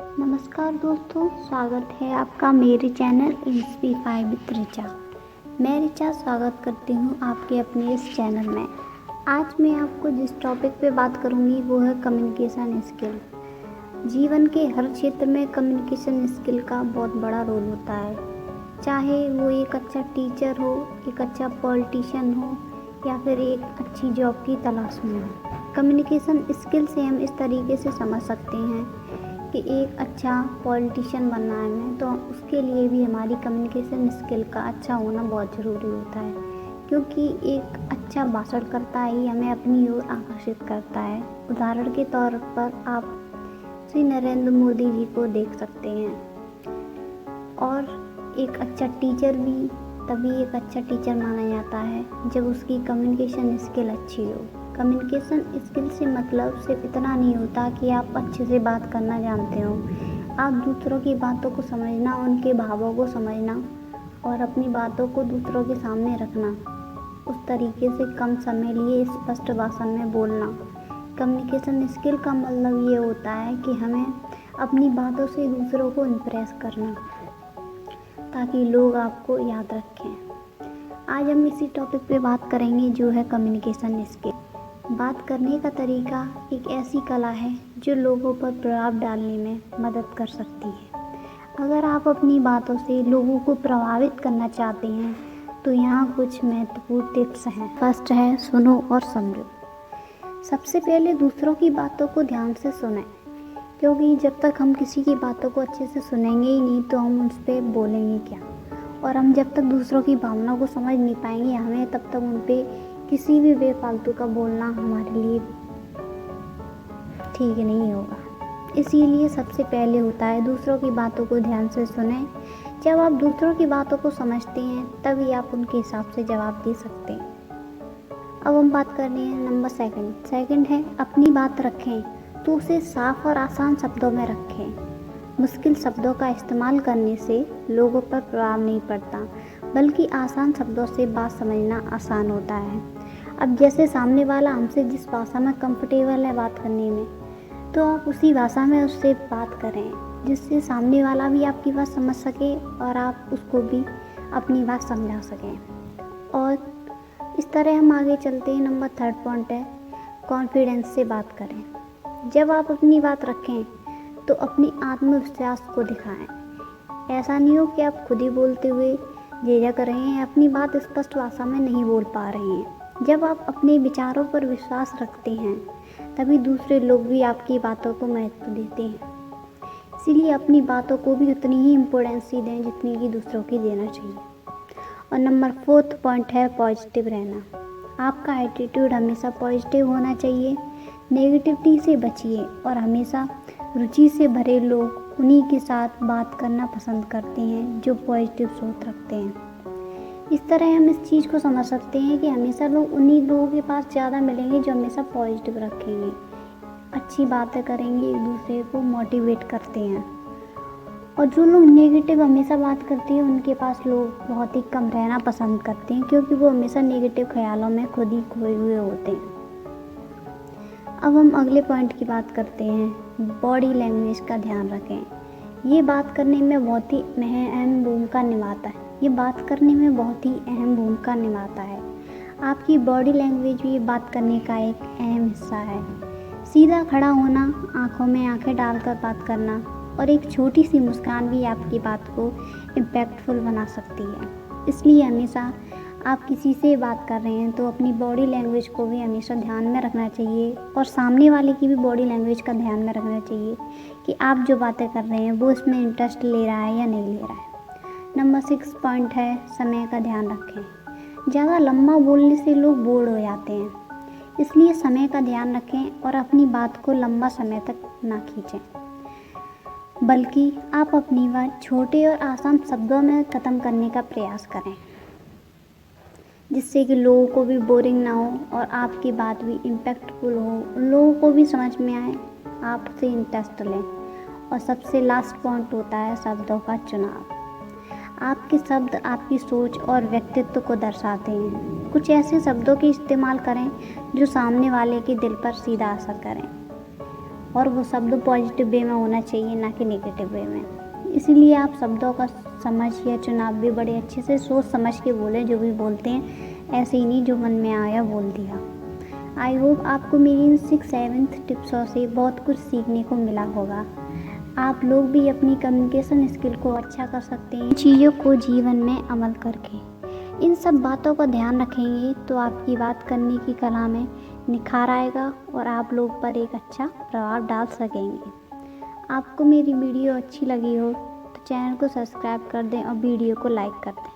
नमस्कार दोस्तों, स्वागत है आपका मेरे चैनल इंस्पीफाई विद ऋचा। मैं ऋचा स्वागत करती हूँ आपके अपने इस चैनल में। आज मैं आपको जिस टॉपिक पे बात करूँगी वो है कम्युनिकेशन स्किल। जीवन के हर क्षेत्र में कम्युनिकेशन स्किल का बहुत बड़ा रोल होता है, चाहे वो एक अच्छा टीचर हो, एक अच्छा पॉलिटिशियन हो या फिर एक अच्छी जॉब की तलाश में हो। कम्युनिकेशन स्किल से हम इस तरीके से समझ सकते हैं कि एक अच्छा पॉलिटिशियन बनना है हमें, तो उसके लिए भी हमारी कम्युनिकेशन स्किल का अच्छा होना बहुत ज़रूरी होता है, क्योंकि एक अच्छा भाषणकर्ता ही हमें अपनी ओर आकर्षित करता है। उदाहरण के तौर पर आप श्री नरेंद्र मोदी जी को देख सकते हैं। और एक अच्छा टीचर भी तभी एक अच्छा टीचर माना जाता है जब उसकी कम्युनिकेशन स्किल अच्छी हो। कम्युनिकेशन स्किल से मतलब सिर्फ इतना नहीं होता कि आप अच्छे से बात करना जानते हो। आप दूसरों की बातों को समझना, उनके भावों को समझना और अपनी बातों को दूसरों के सामने रखना, उस तरीके से कम समय लिए स्पष्ट भाषा में बोलना। कम्युनिकेशन स्किल का मतलब ये होता है कि हमें अपनी बातों से दूसरों को इम्प्रेस करना, ताकि लोग आपको याद रखें। आज हम इसी टॉपिक पे बात करेंगे जो है कम्युनिकेशन स्किल। बात करने का तरीका एक ऐसी कला है जो लोगों पर प्रभाव डालने में मदद कर सकती है। अगर आप अपनी बातों से लोगों को प्रभावित करना चाहते हैं तो यहाँ कुछ महत्वपूर्ण टिप्स हैं। फर्स्ट है, सुनो और समझो। सबसे पहले दूसरों की बातों को ध्यान से सुनें, क्योंकि जब तक हम किसी की बातों को अच्छे से सुनेंगे ही नहीं तो हम उस पर बोलेंगे क्या। और हम जब तक दूसरों की भावनाओं को समझ नहीं पाएंगे हमें, तब तक उन पर किसी भी बेफालतू का बोलना हमारे लिए ठीक नहीं होगा। इसीलिए सबसे पहले होता है दूसरों की बातों को ध्यान से सुनें। जब आप दूसरों की बातों को समझते हैं तभी आप उनके हिसाब से जवाब दे सकते हैं। अब हम बात कर रहे हैं नंबर सेकंड है, अपनी बात रखें तो उसे साफ और आसान शब्दों में रखें। मुश्किल शब्दों का इस्तेमाल करने से लोगों पर प्रभाव नहीं पड़ता, बल्कि आसान शब्दों से बात समझना आसान होता है। अब जैसे सामने वाला हमसे जिस भाषा में कंफर्टेबल है बात करने में, तो आप उसी भाषा में उससे बात करें, जिससे सामने वाला भी आपकी बात समझ सके और आप उसको भी अपनी बात समझा सकें। और इस तरह हम आगे चलते हैं। नंबर थर्ड पॉइंट है, कॉन्फिडेंस से बात करें। जब आप अपनी बात रखें तो अपनी आत्मविश्वास को दिखाएं। ऐसा नहीं हो कि आप खुद ही बोलते हुए झिझक रहे हैं, अपनी बात स्पष्ट भाषा में नहीं बोल पा रहे हैं। जब आप अपने विचारों पर विश्वास रखते हैं तभी दूसरे लोग भी आपकी बातों को महत्व देते हैं। इसीलिए अपनी बातों को भी उतनी ही इम्पोर्टेंस दें जितनी कि दूसरों की देना चाहिए। और नंबर फोर्थ पॉइंट है, पॉजिटिव रहना। आपका एटीट्यूड हमेशा पॉजिटिव होना चाहिए। नेगेटिविटी से बचिए और हमेशा रुचि से भरे लोग उन्हीं के साथ बात करना पसंद करते हैं जो पॉजिटिव सोच रखते हैं। इस तरह हम इस चीज़ को समझ सकते हैं कि हमेशा लोग उन्हीं लोगों के पास ज़्यादा मिलेंगे जो हमेशा पॉजिटिव रखेंगे, अच्छी बातें करेंगे, एक दूसरे को मोटिवेट करते हैं। और जो लोग नेगेटिव हमेशा बात करते हैं उनके पास लोग बहुत ही कम रहना पसंद करते हैं, क्योंकि वो हमेशा नेगेटिव ख्यालों में खुद ही खोए हुए होते हैं। अब हम अगले पॉइंट की बात करते हैं, बॉडी लैंग्वेज का ध्यान रखें। ये बात करने में बहुत ही अहम भूमिका निभाता है। आपकी बॉडी लैंग्वेज भी बात करने का एक अहम हिस्सा है। सीधा खड़ा होना, आंखों में आंखें डालकर बात करना और एक छोटी सी मुस्कान भी आपकी बात को इम्पैक्टफुल बना सकती है। इसलिए हमेशा आप किसी से बात कर रहे हैं तो अपनी बॉडी लैंग्वेज को भी हमेशा ध्यान में रखना चाहिए और सामने वाले की भी बॉडी लैंग्वेज का ध्यान में रखना चाहिए कि आप जो बातें कर रहे हैं वो इसमें इंटरेस्ट ले रहा है या नहीं ले रहा है। नंबर 6 पॉइंट है, समय का ध्यान रखें। ज़्यादा लंबा बोलने से लोग बोर हो जाते हैं, इसलिए समय का ध्यान रखें और अपनी बात को लंबा समय तक ना खींचें, बल्कि आप अपनी बात छोटे और आसान शब्दों में ख़त्म करने का प्रयास करें, जिससे कि लोगों को भी बोरिंग ना हो और आपकी बात भी इम्पैक्टफुल हो, उन लोगों को भी समझ में आए, आपसे इंटरेस्ट लें। और सबसे लास्ट पॉइंट होता है शब्दों का चुनाव। आपके शब्द आपकी सोच और व्यक्तित्व को दर्शाते हैं। कुछ ऐसे शब्दों के इस्तेमाल करें जो सामने वाले के दिल पर सीधा असर करें। और वो शब्द पॉजिटिव वे में होना चाहिए, ना कि नेगेटिव वे में। इसीलिए आप शब्दों का समझ या चुनाव भी बड़े अच्छे से सोच समझ के बोलें। जो भी बोलते हैं ऐसे ही नहीं जो मन में आया बोल दिया। आई होप आपको मेरी इन 6-7 टिप्सों से बहुत कुछ सीखने को मिला होगा। आप लोग भी अपनी कम्युनिकेशन स्किल को अच्छा कर सकते हैं चीज़ों को जीवन में अमल करके। इन सब बातों का ध्यान रखेंगे तो आपकी बात करने की कला में निखार आएगा और आप लोग पर एक अच्छा प्रभाव डाल सकेंगे। आपको मेरी वीडियो अच्छी लगी हो तो चैनल को सब्सक्राइब कर दें और वीडियो को लाइक कर दें।